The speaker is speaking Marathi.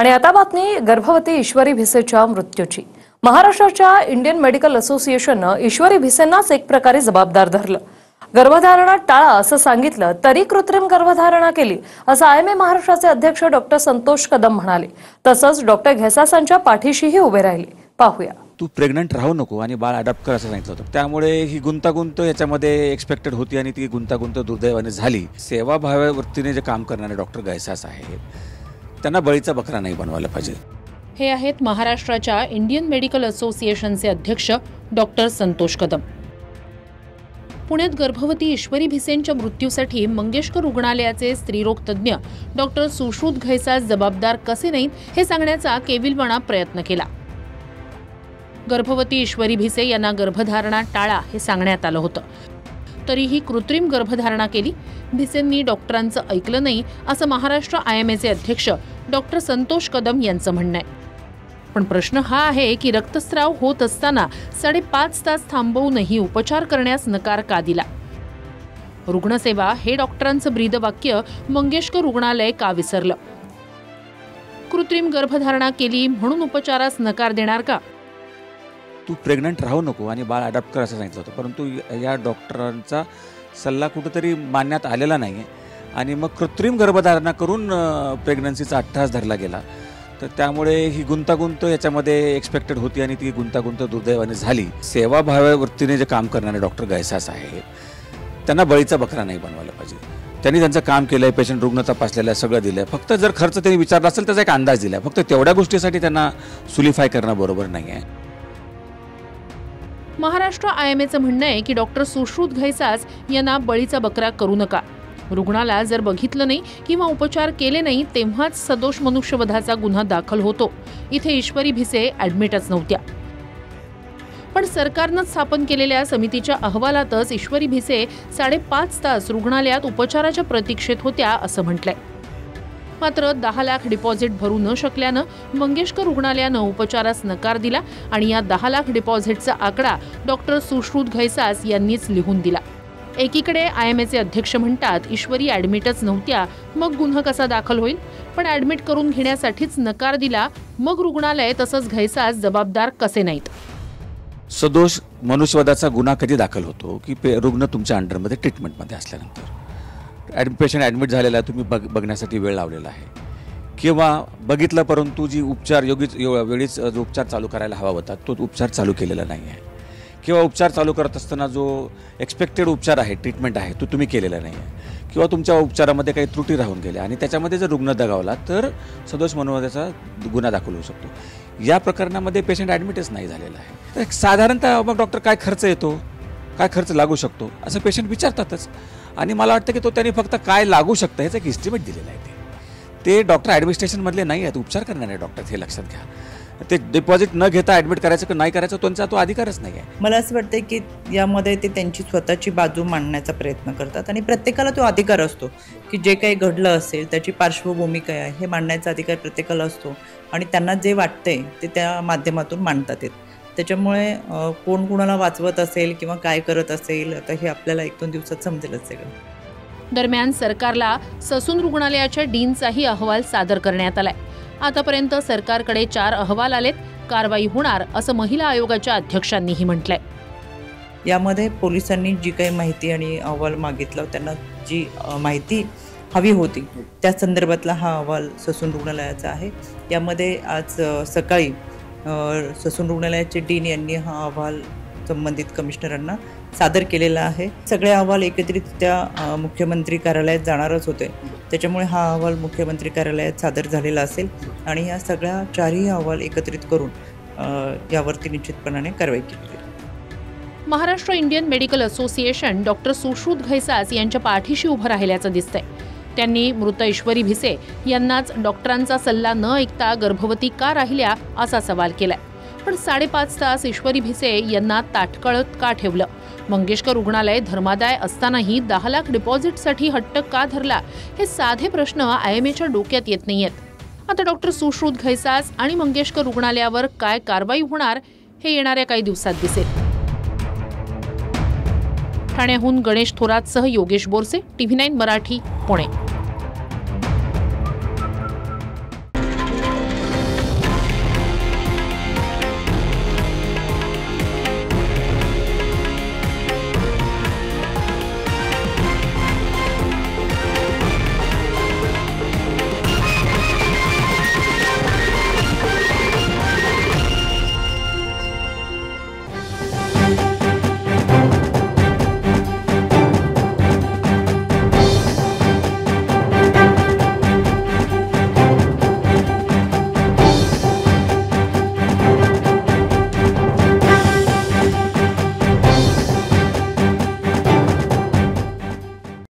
आणि आता बातमी गर्भवती ईश्वरी भिसेच्या मृत्यूची। महाराष्ट्राच्या इंडियन मेडिकल असोसिएशनने ईश्वरी भिसेंनाच एक प्रकारे जबाबदार धरलं। गर्भधारणा टाळा असं सांगितलं तरी कृत्रिम गर्भधारणा केली असं आयएमए महाराष्ट्राचे अध्यक्ष डॉक्टर संतोष कदम म्हणाले। तसंच डॉक्टर घेसासांच्या पाठीशीही उभे राहिले। पाहूया। तू प्रेग्नंट राहू नको आणि बाळ अडॉप्ट कर असं सांगितलं होतं। त्यामुळे ही गुंतागुंत याच्यामध्ये एक्सपेक्टेड होती आणि ती गुंतागुंत दुर्दैवाने झाली। सेवाभावी वृत्तीने जे काम करणारे डॉक्टर घेसास आहेत त्यांना बळीचा बकरा नाही बनवायला पाहिजे। हे आहेत महाराष्ट्राच्या इंडियन मेडिकल असोसिएशनचे अध्यक्ष डॉक्टर संतोष कदम। पुण्यात गर्भवती ईश्वरी भिसेंच्या मृत्यूसाठी मंगेशकर रुग्णालयाचे स्त्रीरोग तज्ज्ञ डॉक्टर सुश्रुत घेसास जबाबदार कसे नाहीत हे सांगण्याचा केविलवाणा प्रयत्न केला। गर्भवती ईश्वरी भिसे यांना गर्भधारणा टाळा हे सांगण्यात आलं होतं, तरीही कृत्रिम गर्भधारणा केली। भिसेंनी डॉक्टरांचं ऐकलं नाही असं महाराष्ट्र आयएमएचे अध्यक्ष डॉक्टर संतोष कदम यांचं म्हणणं आहे। पण प्रश्न हा आहे की रक्तस्राव होत असताना 5.5 तास थांबवूनही उपचार करण्यास नकार का दिला? रुग्णसेवा हे डॉक्टरांचं ब्रीदवाक्य मंगेशकर रुग्णालय का विसरलं? कृत्रिम गर्भधारणा केली म्हणून उपचारास नकार देणार का? तू प्रेग्नंट राहू नको आणि बाळ अडॉप्ट कर असं सांगितलं होतं, परंतु या डॉक्टरांचा सल्ला कुठेतरी मानण्यात आलेला नाही आणि मग कृत्रिम गर्भधारणा करून प्रेग्नन्सीचा अट्टहास धरला गेला। तर त्यामुळे ही गुंतागुंत याच्यामध्ये एक्सपेक्टेड होती आणि ती गुंतागुंत दुर्दैवाने झाली। सेवाभावी वृत्तीने जे काम करणारे डॉक्टर घेसास आहेत त्यांना बळीचा बकरा नाही बनवायला पाहिजे। त्यांनी त्यांचं काम केलंय, पेशंट रुग्ण तपासलेलं सगळं दिलंय। फक्त जर खर्च त्यांनी विचारला असेल त्याचा एक अंदाज दिलाय, फक्त तेवढ्या गोष्टीसाठी त्यांना सुलिफाय करणं बरोबर नाही आहे। महाराष्ट्र आयएमएचं म्हणणं आहे की डॉक्टर सुश्रुत घेसास यांना बळीचा बकरा करू नका। रुग्णाला जर बघितलं नाही किंवा उपचार केले नाही तेव्हाच सदोष मनुष्यवधाचा गुन्हा दाखल होतो। इथे ईश्वरी भिसे ॲडमिटच नव्हत्या, पण सरकारनं स्थापन केलेल्या समितीच्या अहवालातच ईश्वरी भिसे 5.5 तास रुग्णालयात उपचाराच्या प्रतीक्षेत होत्या असं म्हटलंय। मात्र 10 लाख डिपॉझिट भरू न शकल्यानं मंगेशकर रुग्णालयानं उपचारास नकार दिला आणि या 10 लाख डिपॉझिटचा आकडा डॉक्टर सुश्रुत घेसास यांनीच लिहून दिला। एकीकडे आयएमएचे अध्यक्ष म्हणतात ईश्वरी ॲडमिटच नव्हत्या, मग गुन्हा कसा दाखल होईल? पण ॲडमिट करून घेण्यासाठीच नकार दिला, मग रुग्णालय तसंच घेसास जबाबदार कसे नाहीत? सदोष मनुष्यवधाचा गुन्हा कधी दाखल होतो की रुग्ण तुमच्या अंडरमध्ये ट्रीटमेंटमध्ये असल्यानंतर। पेशंट ॲडमिट झालेला आहे, तुम्ही बघण्यासाठी वेळ लावलेला आहे किंवा बघितलं परंतु जी उपचार वेळीच जो उपचार चालू करायला हवा होता तो उपचार चालू केलेला नाही आहे किंवा उपचार चालू करत असताना जो एक्सपेक्टेड उपचार आहे, ट्रीटमेंट आहे तो तुम्ही केलेला नाही आहे किंवा तुमच्या उपचारामध्ये काही त्रुटी राहून गेल्या आणि त्याच्यामध्ये जर रुग्ण दगावला तर सदोष मनुष्यवधाचा गुन्हा दाखल होऊ शकतो। या प्रकरणामध्ये पेशंट ॲडमिटच नाही झालेला आहे तर साधारणतः मग डॉक्टर काय खर्च येतो, काय खर्च लागू शकतो असं पेशंट विचारतातच आणि मला वाटतं की तो त्यांनी फक्त काय लागू शकतं ह्याचं एक एस्टिमेट दिलेलं आहे। ते डॉक्टर ॲडमिनिस्ट्रेशनमधले नाही आहेत, उपचार करणारे डॉक्टर, हे लक्षात घ्या। ते डिपॉझिट न घेता ॲडमिट करायचं की नाही करायचं त्यांचा तो अधिकारच नाही आहे। मला असं वाटतं की यामध्ये ते त्यांची स्वतःची बाजू मांडण्याचा प्रयत्न करतात आणि प्रत्येकाला तो अधिकार असतो की जे काही घडलं असेल त्याची पार्श्वभूमी काय आहे हे मांडण्याचा अधिकार प्रत्येकाला असतो आणि त्यांना जे वाटतंय ते त्या माध्यमातून मांडतात येत। त्याच्यामुळे कोण कुणाला वाचवत असेल किंवा काय करत असेल आता हे आपल्याला 1-2 दिवसात समजेलच सगळं। दरम्यान सरकारला ससून रुग्णालयाच्या डीनचाही अहवाल सादर करण्यात आलाय। आतापर्यंत सरकारकडे 4 अहवाल आलेत, कारवाई होणार असं महिला आयोगाच्या अध्यक्षांनीही म्हटलंय। यामध्ये पोलिसांनी जी काही माहिती आणि अहवाल मागितला त्यांना जी माहिती हवी होती त्या संदर्भातला हा अहवाल ससून रुग्णालयाचा आहे। यामध्ये आज सकाळी ससून रुग्णालयाचे डीन यांनी हा अहवाल संबंधित कमिशनरांना सादर केलेला आहे। सगळे अहवाल एकत्रितरित्या मुख्यमंत्री कार्यालयात जाणारच होते, त्याच्यामुळे हा अहवाल मुख्यमंत्री कार्यालयात सादर झालेला असेल आणि या सगळ्या 4ही अहवाल एकत्रित करून यावरती निश्चितपणाने कारवाई केली जाईल। Maharashtra Indian medical association doctor Sushrut Ghesas यांच्या पाठीशी उभं राहिल्याचं दिसतंय। त्यांनी मृत ईश्वरी भिसे यांनाच डॉक्टरांचा सल्ला न ऐकता गर्भवती का राहिल्या असा सवाल केलाय। पण 5.5 तास ईश्वरी भिसे यांना ताटकळत का ठेवलं? मंगेशकर रुग्णालय धर्मादाय असतानाही 10 लाख डिपॉझिटसाठी हट्ट का धरला? हे साधे प्रश्न आयएमएच्या डोक्यात येत नाहीयेत। आता डॉक्टर सुश्रुत घेसास आणि मंगेशकर रुग्णालयावर काय कारवाई होणार हे येणाऱ्या काही दिवसात दिसेल। ठाण्याहून गणेश थोरातसह योगेश बोरसे, TV9 मराठी, पुणे।